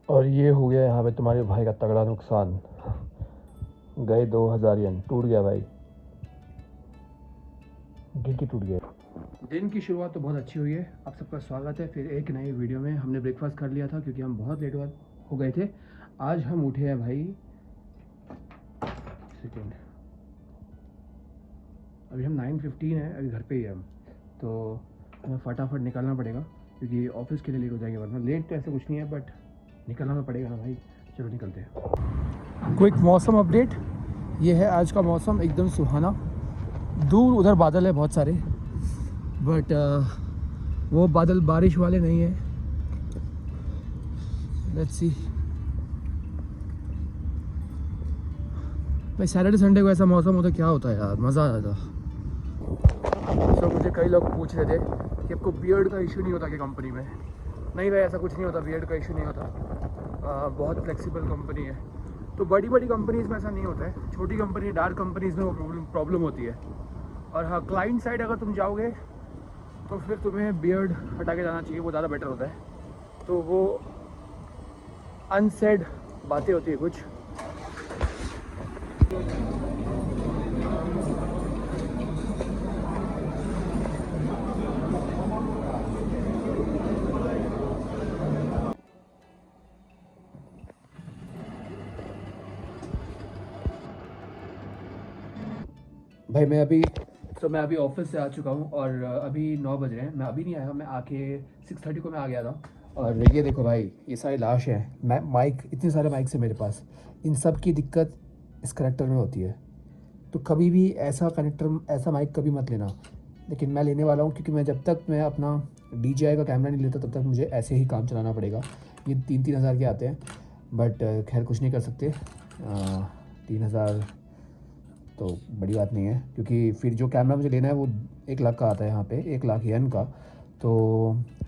और ये हो गया यहाँ पे तुम्हारे भाई का तगड़ा नुकसान। गए 2000 यन, टूट गया भाई, दिल की टूट गया। दिन की शुरुआत तो बहुत अच्छी हुई है। आप सबका स्वागत है फिर एक नई वीडियो में। हमने ब्रेकफास्ट कर लिया था क्योंकि हम बहुत लेट हो गए थे। आज हम उठे हैं भाई, सेकेंड, अभी हम 9:15 है, अभी घर पे ही है हम। तो हमें फटाफट निकलना पड़ेगा क्योंकि ऑफिस के लिए लेट हो जाएंगे, वरना लेट तो ऐसे कुछ नहीं है बट निकलना तो पड़ेगा ना भाई। चलो निकलते हैं। क्विक मौसम अपडेट, ये है आज का मौसम, एकदम सुहाना। दूर उधर बादल है बहुत सारे, बट वो बादल बारिश वाले नहीं है। लेट्स सी भाई, सैटरडे संडे को ऐसा मौसम होता क्या होता है यार, मज़ा आ जाता। तो मुझे कई लोग पूछ रहे थे कि आपको बियर्ड का इशू नहीं होता कि कंपनी में। नहीं भाई, ऐसा कुछ नहीं होता, बियर्ड का इशू नहीं होता। बहुत फ्लेक्सिबल कंपनी है। तो बड़ी बड़ी कंपनीज़ में ऐसा नहीं होता है, छोटी कंपनी डार्क कंपनीज़ में वो प्रॉब्लम होती है। और हाँ, क्लाइंट साइड अगर तुम जाओगे तो फिर तुम्हें बियर्ड हटा के जाना चाहिए, वो ज़्यादा बेटर होता है। तो वो अनसेड बातें होती है कुछ। भाई मैं अभी ऑफिस से आ चुका हूँ और अभी 9 बज रहे हैं। मैं अभी नहीं आया, मैं आके 6:30 को मैं आ गया था। और ये देखो भाई, ये सारी लाश हैं। मैं माइक, इतने सारे माइक्स हैं मेरे पास, इन सब की दिक्कत इस कनेक्टर में होती है। तो कभी भी ऐसा कनेक्टर, ऐसा माइक कभी मत लेना। लेकिन मैं लेने वाला हूँ क्योंकि मैं जब तक मैं अपना DJI का कैमरा नहीं लेता तब तक मुझे ऐसे ही काम चलाना पड़ेगा। ये 3-3 हज़ार के आते हैं, बट खैर कुछ नहीं कर सकते। 3 हज़ार तो बड़ी बात नहीं है, क्योंकि फिर जो कैमरा मुझे लेना है वो 1 लाख का आता है यहाँ पे, 1 लाख येन का। तो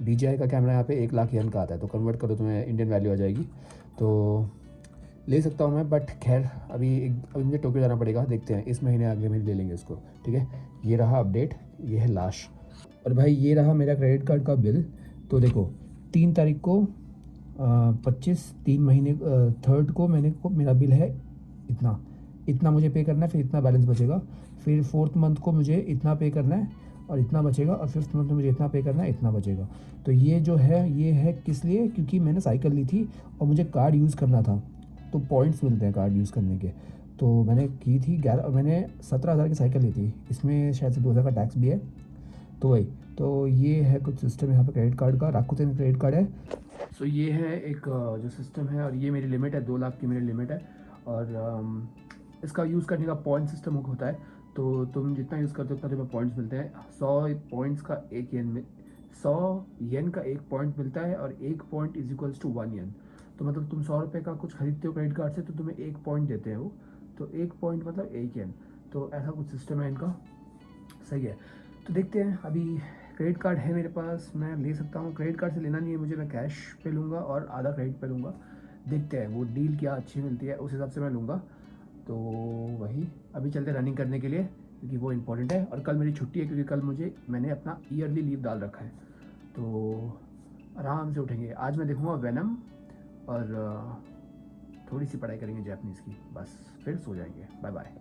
DJI का कैमरा यहाँ पे 1 लाख येन का आता है, तो कन्वर्ट करो तो मैं इंडियन वैल्यू आ जाएगी। तो ले सकता हूँ मैं, बट खैर अभी मुझे टोक्यो जाना पड़ेगा, देखते हैं इस महीने अगले महीने ले लेंगे इसको। ठीक है, ये रहा अपडेट, ये है लाश। और भाई ये रहा मेरा क्रेडिट कार्ड का बिल। तो देखो 3 तारीख को 25 3 महीने 3rd को मेरा बिल है इतना, इतना मुझे पे करना है, फिर इतना बैलेंस बचेगा। फिर 4th मंथ को मुझे इतना पे करना है और इतना बचेगा, और 5th मंथ में मुझे इतना पे करना है, इतना बचेगा। तो ये जो है ये है किस लिए, क्योंकि मैंने साइकिल ली थी और मुझे कार्ड यूज़ करना था, तो पॉइंट्स मिलते हैं कार्ड यूज़ करने के। तो मैंने की थी 17,000 की साइकिल ली थी, इसमें शायद से 2,000 का टैक्स भी है। तो वही, तो ये है कुछ सिस्टम यहाँ पे क्रेडिट कार्ड का। राकुतेन क्रेडिट कार्ड है। सो ये है एक जो सिस्टम है, और ये मेरी लिमिट है, 2 लाख की मेरी लिमिट है। और इसका यूज़ करने का पॉइंट सिस्टम होता है। तो तुम जितना यूज़ करते हो उतना तुम्हें पॉइंट्स मिलते हैं। 100 पॉइंट्स का 1 येन में, 100 येन का 1 पॉइंट मिलता है, और 1 पॉइंट इज इक्वल्स टू 1 येन। तो मतलब तुम 100 रुपये का कुछ खरीदते हो क्रेडिट कार्ड से, तो तुम्हें 1 पॉइंट देते हैं वो। तो 1 पॉइंट मतलब 1 येन। तो ऐसा कुछ सिस्टम है इनका, सही है। तो देखते हैं, अभी क्रेडिट कार्ड है मेरे पास, मैं ले सकता हूँ। क्रेडिट कार्ड से लेना नहीं है मुझे, मैं कैश पे लूँगा और आधा क्रेडिट पे लूँगा। देखते हैं वो डील क्या अच्छी मिलती है, उस हिसाब से मैं लूँगा। तो वही, अभी चलते रनिंग करने के लिए क्योंकि वो इम्पोर्टेंट है। और कल मेरी छुट्टी है क्योंकि कल मैंने अपना ईयरली लीव डाल रखा है। तो आराम से उठेंगे। आज मैं देखूँगा वेनम, और थोड़ी सी पढ़ाई करेंगे जैपनीज़ की, बस फिर सो जाएंगे। Bye bye.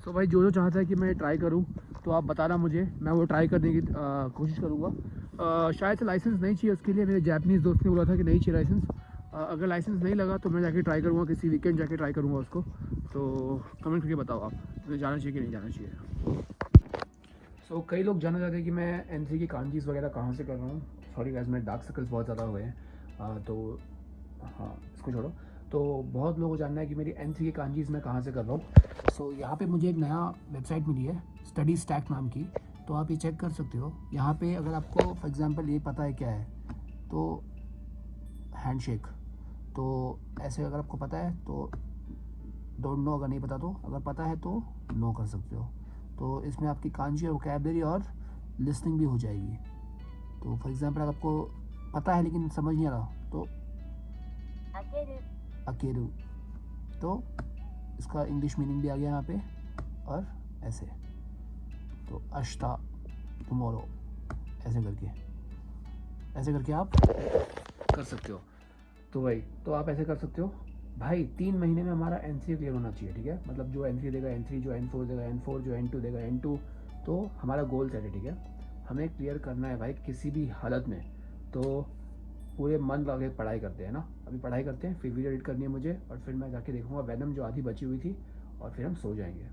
तो भाई जो चाहता है कि मैं ट्राई करूँ तो आप बताना मुझे, मैं वो ट्राई करने की कोशिश करूँगा। शायद से लाइसेंस नहीं चाहिए उसके लिए, मेरे जापानीज़ दोस्त ने बोला था कि नहीं चाहिए लाइसेंस। अगर लाइसेंस नहीं लगा तो मैं जाके ट्राई करूँगा, किसी वीकेंड जाके ट्राई करूँगा उसको। तो कमेंट करके बताओ आप, मुझे जाना चाहिए कि नहीं जाना चाहिए। कई लोग जानना चाहते हैं कि मैं N3 की कांजीज़ वगैरह कहाँ से कर रहा हूँ। सॉरी गाइस, मेरे डार्क सर्कल्स बहुत ज़्यादा हुए हैं। तो हाँ, इसको छोड़ो। तो बहुत लोगों को जानना है कि मेरी N3 की कांजीज़ मैं कहाँ से कर रहा हूँ। यहाँ पे मुझे एक नया वेबसाइट मिली है, स्टडी स्टैक नाम की। तो आप ये चेक कर सकते हो। यहाँ पे अगर आपको फॉर एग्ज़ाम्पल ये पता है क्या है, तो हैंडशेक, तो ऐसे अगर आपको पता है तो डोंट नो, अगर नहीं पता तो, अगर पता है तो नो कर सकते हो। तो इसमें आपकी कांजी और वोकैबलरी और लिसनिंग भी हो जाएगी। तो फॉर एग्जांपल अगर आपको पता है लेकिन समझ नहीं आ रहा तो अकेरू, तो इसका इंग्लिश मीनिंग भी आ गया यहाँ पे। और ऐसे, तो अश्ता टुमारो, ऐसे करके आप कर सकते हो। तो भाई, तो आप ऐसे कर सकते हो भाई। 3 महीने में हमारा N3 क्लियर होना चाहिए, ठीक है। मतलब जो N3 देगा N3, जो N4 देगा N4, जो N2 देगा N2। तो हमारा गोल सेट है, ठीक है। हमें क्लियर करना है भाई किसी भी हालत में। तो पूरे मन लगा के पढ़ाई करते हैं ना, अभी पढ़ाई करते हैं, फिर वीडियो एडिट करनी है मुझे, और फिर मैं जाके देखूँगा वेनम जो आधी बची हुई थी, और फिर हम सो जाएंगे।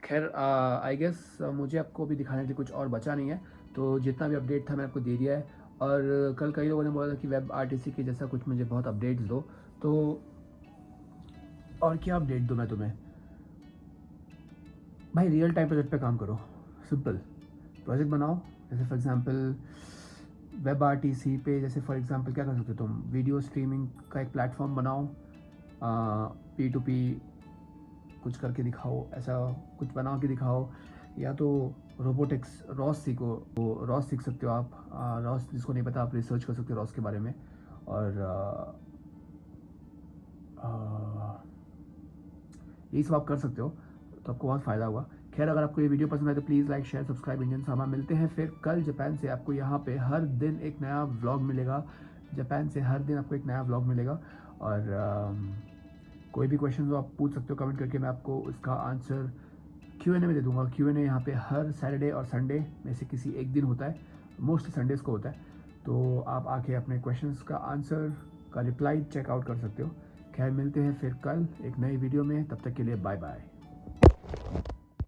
खैर आई गेस मुझे आपको अभी दिखाने के लिए कुछ और बचा नहीं है। तो जितना भी अपडेट था मैं आपको दे दिया है। और कल कई लोगों ने बोला था कि वेब RTC के जैसा कुछ मुझे बहुत अपडेट्स दो। तो और क्या अपडेट दूँ मैं तुम्हें भाई? रियल टाइम प्रोजेक्ट पे काम करो, सिंपल प्रोजेक्ट बनाओ। जैसे फॉर एग्जांपल वेब RTC पे, जैसे फॉर एग्जांपल क्या कर सकते हो तुम, वीडियो स्ट्रीमिंग का एक प्लेटफॉर्म बनाओ, P2P कुछ करके दिखाओ, ऐसा कुछ बना के दिखाओ। या तो रोबोटिक्स, रॉस सीखो, वो रॉस सीख सकते हो आप। रॉस जिसको नहीं पता, आप रिसर्च कर सकते हो रॉस के बारे में। और यही सब आप कर सकते हो, तो आपको बहुत फ़ायदा होगा। खैर, अगर आपको ये वीडियो पसंद आए तो please like share subscribe Indian सामा। मिलते हैं फिर कल जापान से। आपको यहाँ पे हर दिन एक नया व्लॉग मिलेगा, जापान से हर दिन आपको एक नया व्लॉग मिलेगा। और कोई भी क्वेश्चन हो आप पूछ सकते हो कमेंट करके, मैं आपको उसका आंसर Q&A में दे दूँगा। Q&A यहाँ पे हर सैटरडे और संडे में से किसी एक दिन होता है, मोस्टली संडेज़ को होता है। तो आप आके अपने क्वेश्चंस का आंसर का रिप्लाई चेकआउट कर सकते हो। खैर, मिलते हैं फिर कल एक नई वीडियो में, तब तक के लिए बाय बाय।